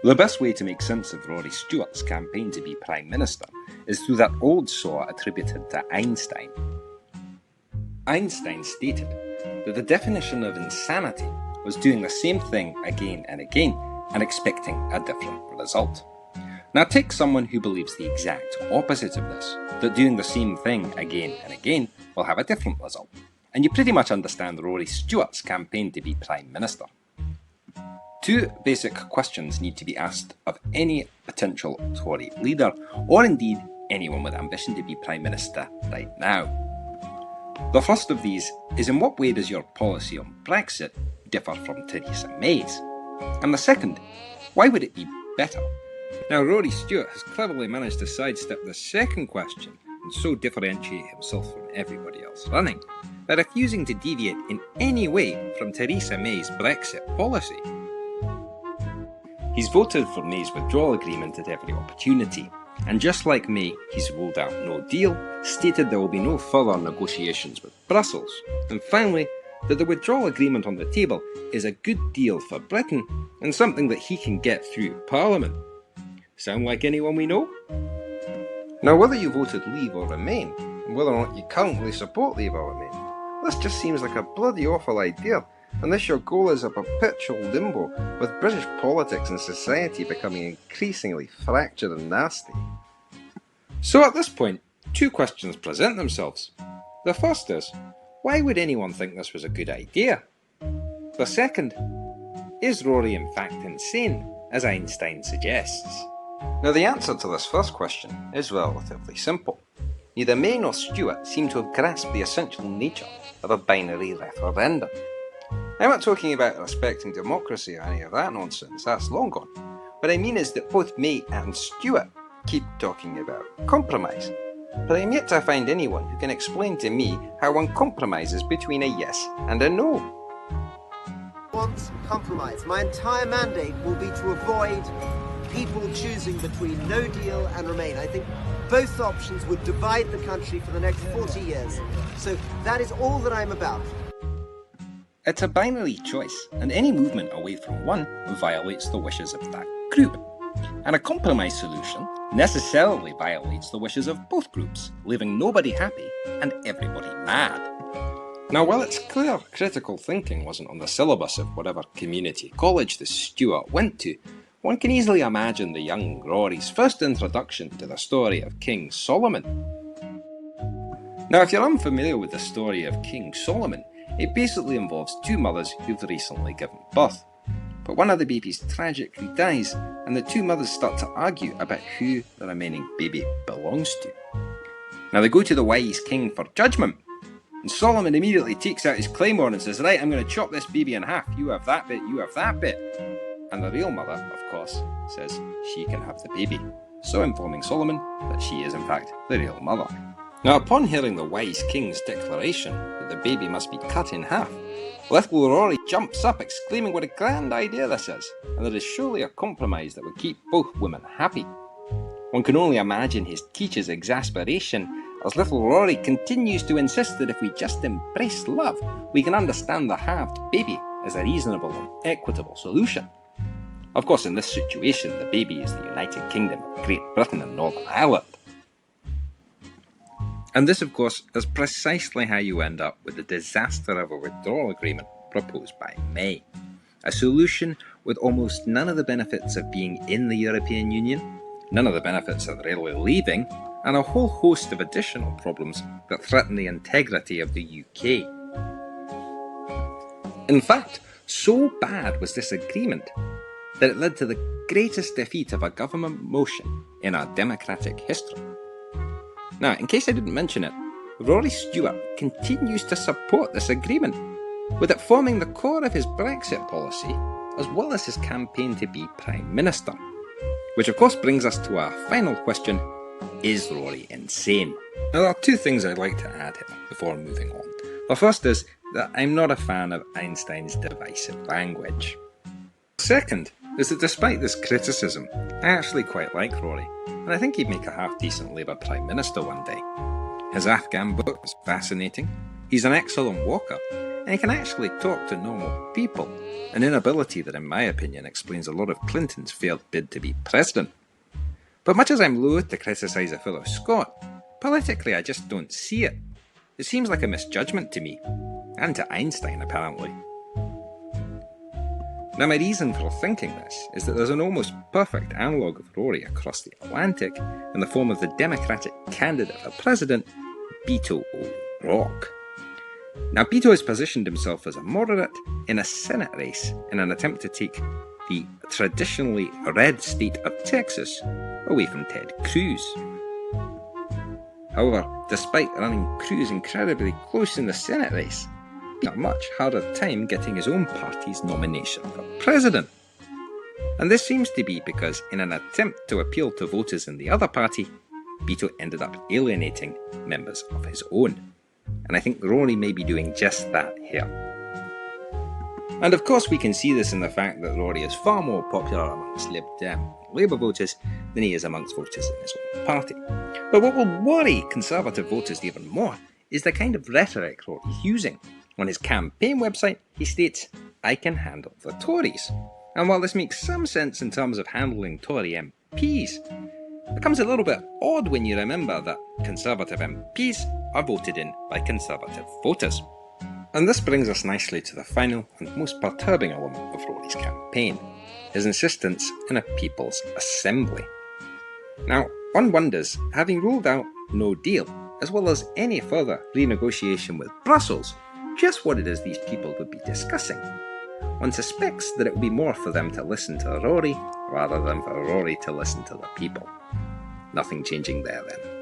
The best way to make sense of Rory Stewart's campaign to be Prime Minister is through that old saw attributed to Einstein. Einstein stated that the definition of insanity was doing the same thing again and again and expecting a different result. Now take someone who believes the exact opposite of this, that doing the same thing again and again will have a different result, and you pretty much understand Rory Stewart's campaign to be Prime Minister. Two basic questions need to be asked of any potential Tory leader, or indeed anyone with ambition to be Prime Minister right now. The first of these is, in what way does your policy on Brexit differ from Theresa May's? And the second, why would it be better? Now, Rory Stewart has cleverly managed to sidestep the second question and so differentiate himself from everybody else running by refusing to deviate in any way from Theresa May's Brexit policy. He's voted for May's withdrawal agreement at every opportunity, and just like May, he's ruled out no deal, stated there will be no further negotiations with Brussels, and finally, that the withdrawal agreement on the table is a good deal for Britain and something that he can get through Parliament. Sound like anyone we know? Now, whether you voted Leave or Remain, and whether or not you currently support Leave or Remain, this just seems like a bloody awful idea, unless your goal is a perpetual limbo, with British politics and society becoming increasingly fractured and nasty. So at this point, two questions present themselves. The first is, why would anyone think this was a good idea? The second, is Rory in fact insane, as Einstein suggests? Now, the answer to this first question is relatively simple. Neither May nor Stewart seem to have grasped the essential nature of a binary referendum. I'm not talking about respecting democracy or any of that nonsense, that's long gone. What I mean is that both May and Stewart keep talking about compromise. But I'm yet to find anyone who can explain to me how one compromises between a yes and a no. Want compromise. My entire mandate will be to avoid people choosing between no deal and remain. I think both options would divide the country for the next 40 years. So that is all that I'm about. It's a binary choice, and any movement away from one violates the wishes of that group. And a compromise solution necessarily violates the wishes of both groups, leaving nobody happy and everybody mad. Now, while it's clear critical thinking wasn't on the syllabus of whatever community college the Stewart went to, one can easily imagine the young Rory's first introduction to the story of King Solomon. Now, if you're unfamiliar with the story of King Solomon, it basically involves two mothers who've recently given birth. But one of the babies tragically dies, and the two mothers start to argue about who the remaining baby belongs to. Now, they go to the wise king for judgment, and Solomon immediately takes out his claymore and says, "Right, I'm going to chop this baby in half. You have that bit, you have that bit." And the real mother, of course, says she can have the baby, so informing Solomon that she is in fact the real mother. Now, upon hearing the wise king's declaration that the baby must be cut in half, little Rory jumps up exclaiming what a grand idea this is, and that is surely a compromise that would keep both women happy. One can only imagine his teacher's exasperation as little Rory continues to insist that if we just embrace love, we can understand the halved baby as a reasonable and equitable solution. Of course, in this situation, the baby is the United Kingdom of Great Britain and Northern Ireland. And this, of course, is precisely how you end up with the disaster of a withdrawal agreement proposed by May. A solution with almost none of the benefits of being in the European Union, none of the benefits of really leaving, and a whole host of additional problems that threaten the integrity of the UK. In fact, so bad was this agreement that it led to the greatest defeat of a government motion in our democratic history. Now, in case I didn't mention it, Rory Stewart continues to support this agreement, with it forming the core of his Brexit policy, as well as his campaign to be Prime Minister. Which of course brings us to our final question, is Rory insane? Now, there are two things I'd like to add here before moving on. The first is that I'm not a fan of Einstein's divisive language. The second is that despite this criticism, I actually quite like Rory, and I think he'd make a half-decent Labour Prime Minister one day. His Afghan book was fascinating, he's an excellent walker, and he can actually talk to normal people, an inability that in my opinion explains a lot of Clinton's failed bid to be president. But much as I'm loath to criticise a fellow Scot, politically I just don't see it. It seems like a misjudgment to me, and to Einstein apparently. Now my reason for thinking this is that there's an almost perfect analogue of Rory across the Atlantic in the form of the Democratic candidate for president, Beto O'Rourke. Now Beto has positioned himself as a moderate in a Senate race in an attempt to take the traditionally red state of Texas away from Ted Cruz. However, despite running Cruz incredibly close in the Senate race, he had a much harder time getting his own party's nomination for president. And this seems to be because in an attempt to appeal to voters in the other party, Beto ended up alienating members of his own. And I think Rory may be doing just that here. And of course we can see this in the fact that Rory is far more popular amongst Labour voters than he is amongst voters in his own party. But what will worry Conservative voters even more is the kind of rhetoric Rory's using. On his campaign website, he states, "I can handle the Tories." And while this makes some sense in terms of handling Tory MPs, it becomes a little bit odd when you remember that Conservative MPs are voted in by Conservative voters. And this brings us nicely to the final and most perturbing element of Rory's campaign, his insistence in a People's Assembly. Now, one wonders, having ruled out no deal, as well as any further renegotiation with Brussels, just what it is these people would be discussing. One suspects that it would be more for them to listen to Rory rather than for Rory to listen to the people. Nothing changing there then.